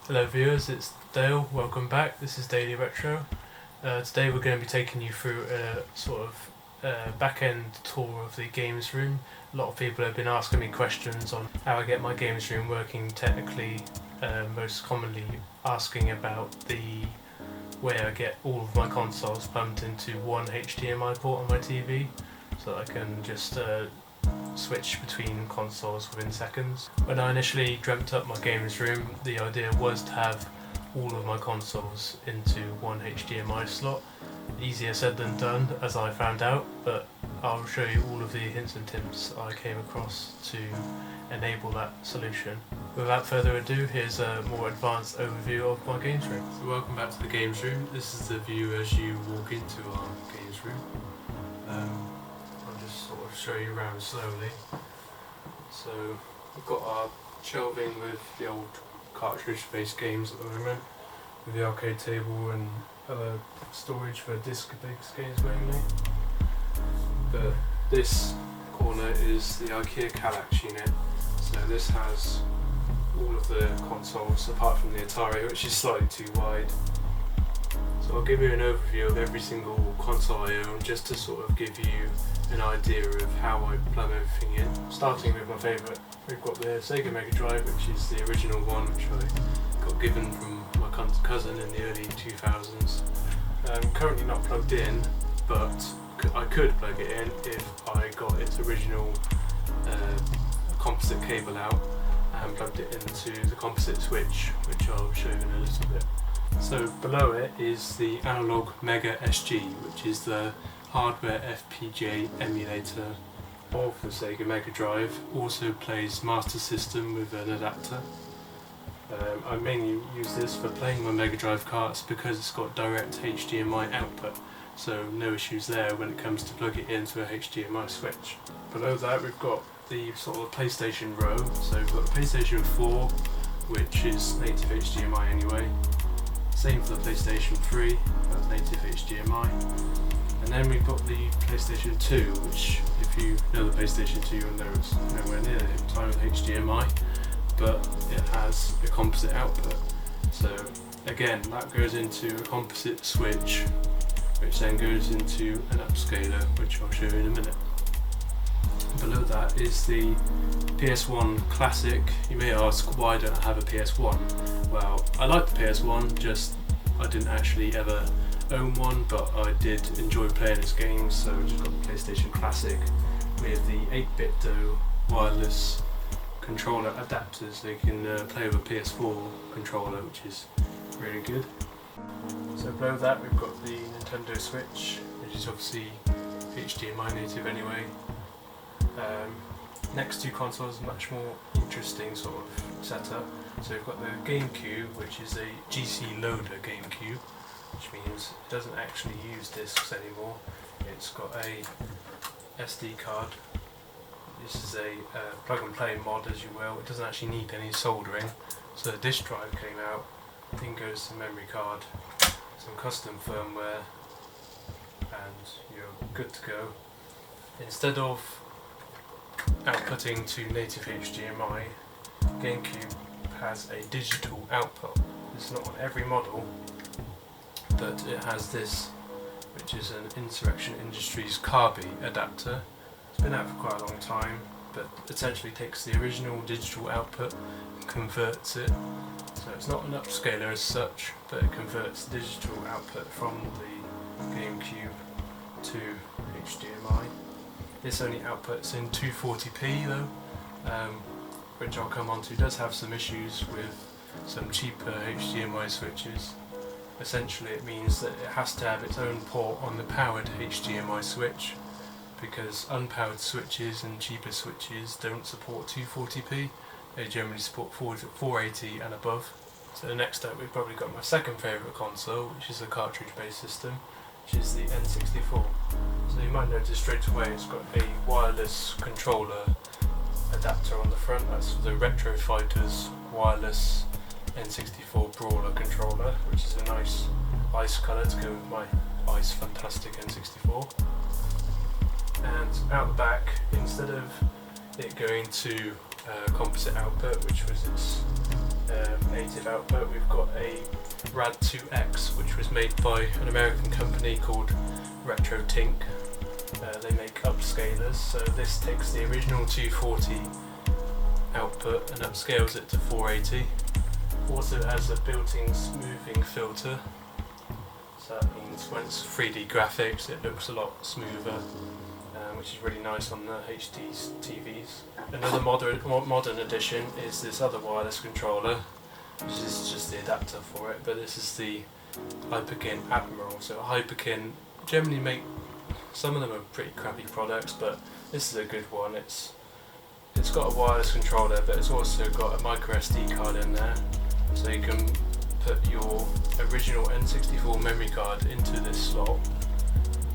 Hello viewers, it's Dale, welcome back. This is Daily Retro. Today we're going to be taking you through a sort of back-end tour of the games room. A lot of people have been asking me questions on how I get my games room working technically, most commonly asking about the way I get all of my consoles plumbed into one HDMI port on my TV, so that I can just switch between consoles within seconds. When I initially dreamt up my games room, the idea was to have all of my consoles into one HDMI slot. Easier said than done, as I found out, but I'll show you all of the hints and tips I came across to enable that solution. Without further ado, here's a more advanced overview of my games room. So welcome back to the games room. This is the view as you walk into our games room. I'll just sort of show you around slowly. So we've got our shelving with the old cartridge-based games at the moment, with the arcade table and other storage for disc-based games mainly. But this corner is the IKEA Kallax unit. So this has all of the consoles apart from the Atari, which is slightly too wide. So I'll give you an overview of every single console I own, just to sort of give you an idea of how I plumb everything in. Starting with my favourite, we've got the Sega Mega Drive, which is the original one, which I got given from my cousin in the early 2000s. Currently not plugged in, but I could plug it in if I got its original composite cable out and plugged it into the composite switch, which I'll show you in a little bit. So below it is the Analog Mega SG, which is the hardware FPGA emulator of the Sega Mega Drive. Also plays Master System with an adapter. I mainly use this for playing my Mega Drive carts because it's got direct HDMI output, so no issues there when it comes to plug it into a HDMI switch. Below that we've got the sort of PlayStation row. So we've got the PlayStation 4, which is native HDMI anyway. Same for the PlayStation 3, that's native HDMI. And then we've got the PlayStation 2, which, if you know the PlayStation 2, you'll know it's nowhere near the time of HDMI, but it has a composite output. So again, that goes into a composite switch, which then goes into an upscaler, which I'll show you in a minute. Below that is the PS1 Classic. You may ask, why don't I have a PS1? Well, I like the PS1, just I didn't actually ever own one, but I did enjoy playing its games, so I just got the PlayStation Classic with the 8-bit wireless controller adapters, so you can play with a PS4 controller, which is really good. So below that we've got the Nintendo Switch, which is obviously HDMI native anyway. Next two consoles, much more interesting sort of setup. So we've got the Gamecube, which is a GC loader Gamecube, which means it doesn't actually use discs anymore. It's got a SD card. This is a plug and play mod, as you will. It doesn't actually need any soldering. So the disk drive came out, in goes the memory card, some custom firmware, and you're good to go. Instead of outputting to native HDMI, Gamecube has a digital output. It's not on every model, but it has this, which is an Insurrection Industries Carby adapter. It's been out for quite a long time, but essentially takes the original digital output and converts it. So it's not an upscaler as such, but it converts digital output from the Gamecube to HDMI. This only outputs in 240p though, which I'll come on to. It does have some issues with some cheaper HDMI switches. Essentially it means that it has to have its own port on the powered HDMI switch, because unpowered switches and cheaper switches don't support 240p. They generally support 480 and above. So next up we've probably got my second favourite console, which is a cartridge-based system, which is the N64. So you might notice straight away it's got a wireless controller adapter on the front. That's the Retro Fighters wireless N64 Brawler controller, which is a nice ice colour to go with my ice fantastic N64. And out the back, instead of it going to composite output, which was its native output. We've got a Rad2X, which was made by an American company called RetroTink. They make upscalers, so this takes the original 240 output and upscales it to 480. Also has a built-in smoothing filter, so that means when it's 3D graphics it looks a lot smoother, which is really nice on the HD TVs. Another modern addition is this other wireless controller, which is just the adapter for it, but this is the Hyperkin Admiral. So Hyperkin generally make, some of them are pretty crappy products, but this is a good one. It's got a wireless controller, but it's also got a micro SD card in there, so you can put your original N64 memory card into this slot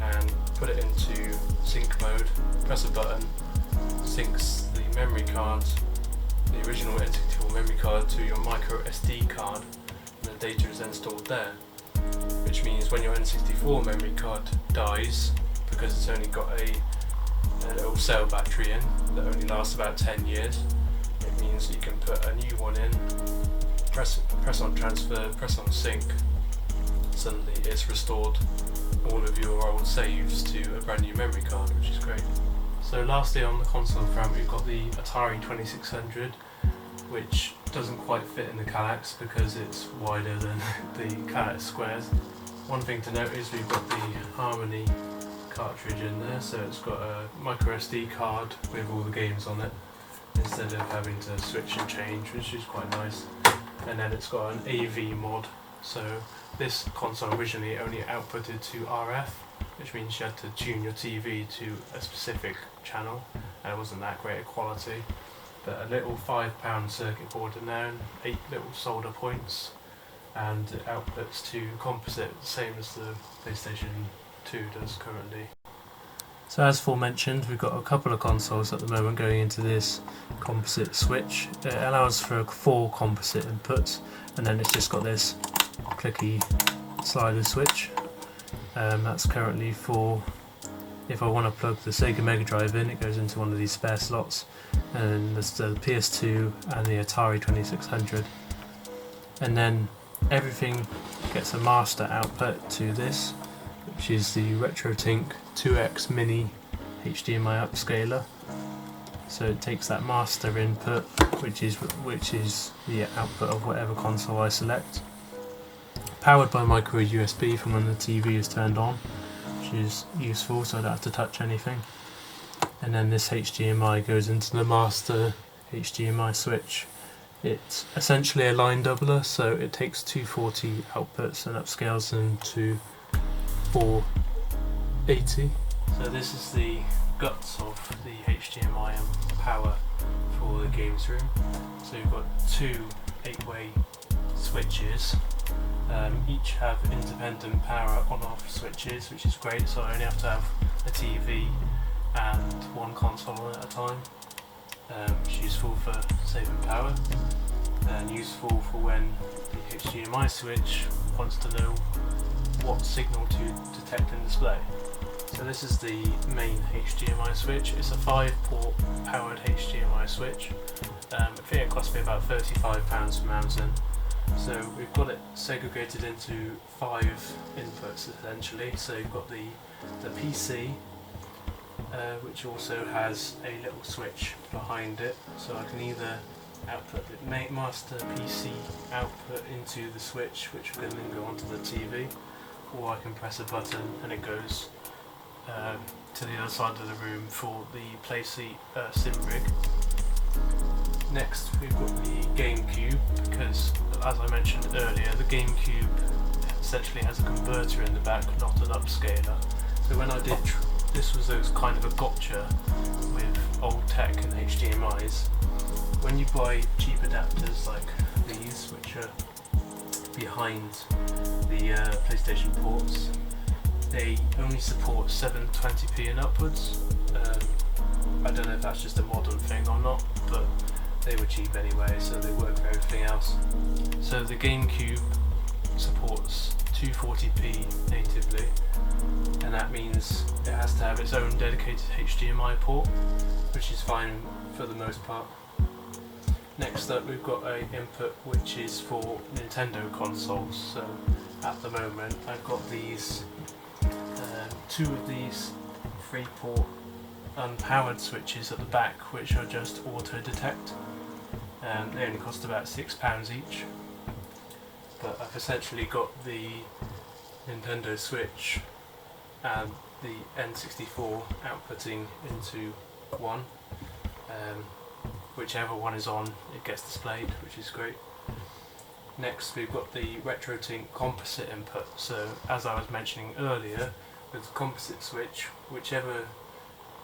and put it into sync mode, press a button, syncs the memory card, the original N64 memory card, to your micro SD card, and the data is then stored there, which means when your N64 memory card dies, because it's only got a little cell battery in that only lasts about 10 years, it means that you can put a new one in, press on transfer, press on sync, suddenly it's restored all of your old saves to a brand new memory card, which is great. So lastly, on the console front, we've got the Atari 2600, which doesn't quite fit in the Kallax because it's wider than the Kallax squares. One thing to note is we've got the Harmony cartridge in there, so it's got a micro SD card with all the games on it instead of having to switch and change, which is quite nice. And then it's got an AV mod, so this console originally only outputted to RF, which means you had to tune your TV to a specific channel, and it wasn't that great a quality. But a little £5 circuit board in there and 8 little solder points, and it outputs to composite, same as the PlayStation 2 does currently. So as aforementioned, we've got a couple of consoles at the moment going into this composite switch. It allows for 4 composite inputs, and then it's just got this clicky slider switch. That's currently for, if I want to plug the Sega Mega Drive in, it goes into one of these spare slots, and there's the PS2 and the Atari 2600. And then everything gets a master output to this, which is the RetroTink 2X Mini HDMI upscaler. So it takes that master input, which is the output of whatever console I select. Powered by micro USB from when the TV is turned on, which is useful, so I don't have to touch anything. And then this HDMI goes into the master HDMI switch. It's essentially a line doubler, so it takes 240 outputs and upscales them to 480. So this is the guts of the HDMI and power for the games room. So you've got 2 8-way switches. Each have independent power on-off switches, which is great, so I only have to have a TV and one console at a time, which is useful for saving power, and useful for when the HDMI switch wants to know what signal to detect and display. So this is the main HDMI switch. It's a 5-port powered HDMI switch. I think it cost me about £35 from Amazon. So we've got it segregated into 5 inputs essentially. So you've got the PC, which also has a little switch behind it. So I can either output the master PC output into the switch, which can then go onto the TV, or I can press a button and it goes to the other side of the room for the PlaySeat sim rig. Next we've got the Gamecube, because as I mentioned earlier, the Gamecube essentially has a converter in the back, not an upscaler. So when I did, this was kind of a gotcha with old tech and HDMIs. When you buy cheap adapters like these, which are behind the PlayStation ports, they only support 720p and upwards. I don't know if that's just a modern thing or not, but they were cheap anyway, so they work for everything else. So the Gamecube supports 240p natively, and that means it has to have its own dedicated HDMI port, which is fine for the most part. Next up, we've got an input which is for Nintendo consoles. So at the moment I've got these two of these 3-port unpowered switches at the back, which are just auto detect. They only cost about £6 each, but I've essentially got the Nintendo Switch and the N64 outputting into one. Whichever one is on, it gets displayed, which is great. Next, we've got the RetroTink composite input. So as I was mentioning earlier, with the composite switch, whichever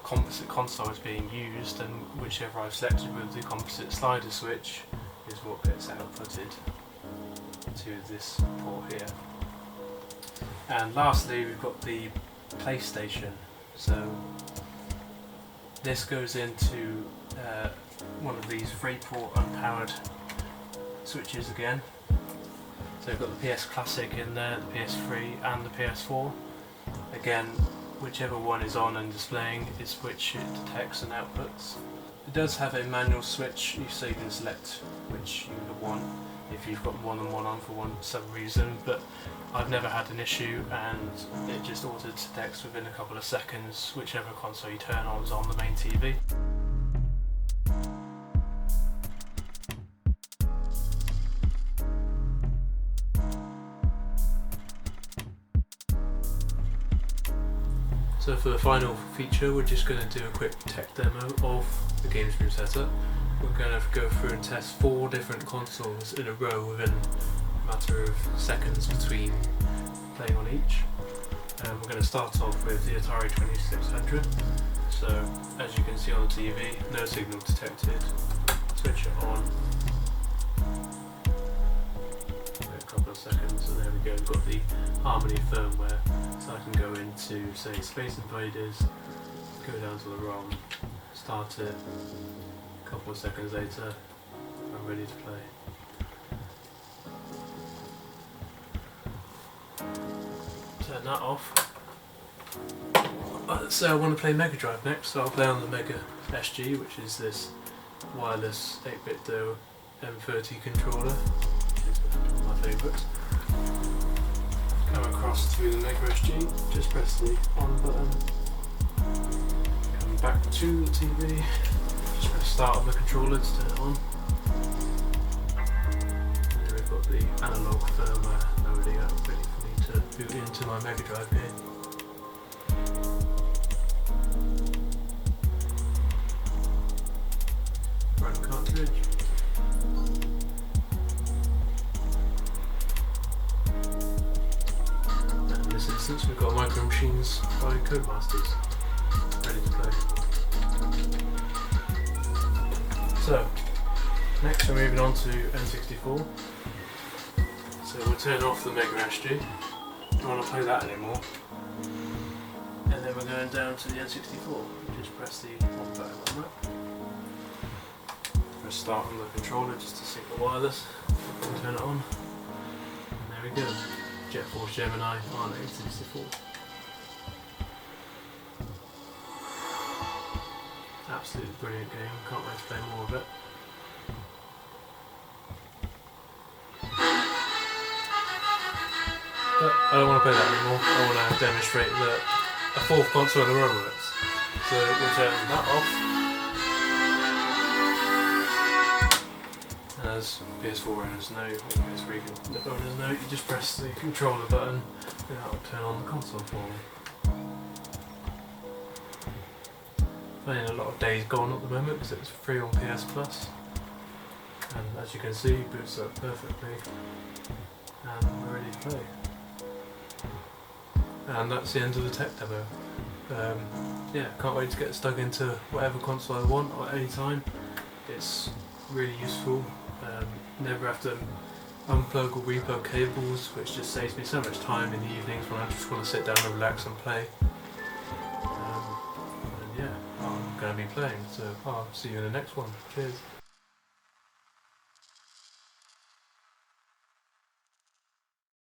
composite console is being used and whichever I've selected with the composite slider switch is what gets outputted to this port here. And lastly, we've got the PlayStation. So this goes into one of these 3-port unpowered switches again. So we've got the PS Classic in there, the PS3 and the PS4. Again, whichever one is on and displaying is which it detects and outputs. It does have a manual switch, so you can select which you would want if you've got more than one on for some reason, but I've never had an issue and it just auto detects within a couple of seconds whichever console you turn on is on the main TV. So for the final feature, we're just going to do a quick tech demo of the Gamecube setup. We're going to go through and test 4 different consoles in a row within a matter of seconds between playing on each. We're going to start off with the Atari 2600. So as you can see on the TV, no signal detected. Switch it on. Wait a couple of seconds, and there we go. We've got the Hdmi firmware. So I can go into, say, Space Invaders, go down to the ROM, start it, a couple of seconds later, I'm ready to play. Turn that off. So I want to play Mega Drive next, so I'll play on the Mega SG, which is this wireless 8-bit M30 controller, which is one of my favourites. Come across to the Mega SG, just press the on button, come back to the TV, just press start on the controller to turn it on. And then we've got the analog firmware loading up, ready for me to boot into my Mega Drive game. Run cartridge. Since we've got Micro Machines by Codemasters ready to play. So, next we're moving on to N64. So we'll turn off the Mega SG. Don't want to play that anymore. And then we're going down to the N64. Just press the on button on that. Press start on the controller just to sync the wireless. And turn it on. And there we go. Jet Force Gemini on N64. Absolutely brilliant game, can't wait to play more of it. But I don't want to play that anymore, I want to demonstrate that a 4th console in a row works. So we'll turn that off. As PS4 owners know, or PS3 owners know, you just press the controller button and that will turn on the console for me. Playing a lot of Days Gone at the moment because it's free on PS Plus. And as you can see, it boots up perfectly. And we're ready to play. And that's the end of the tech demo. Yeah, can't wait to get stuck into whatever console I want at any time. It's really useful. Never have to unplug or replug cables, which just saves me so much time in the evenings when I just want to sit down and relax and play. And yeah, I'm going to be playing, so I'll see you in the next one. Cheers.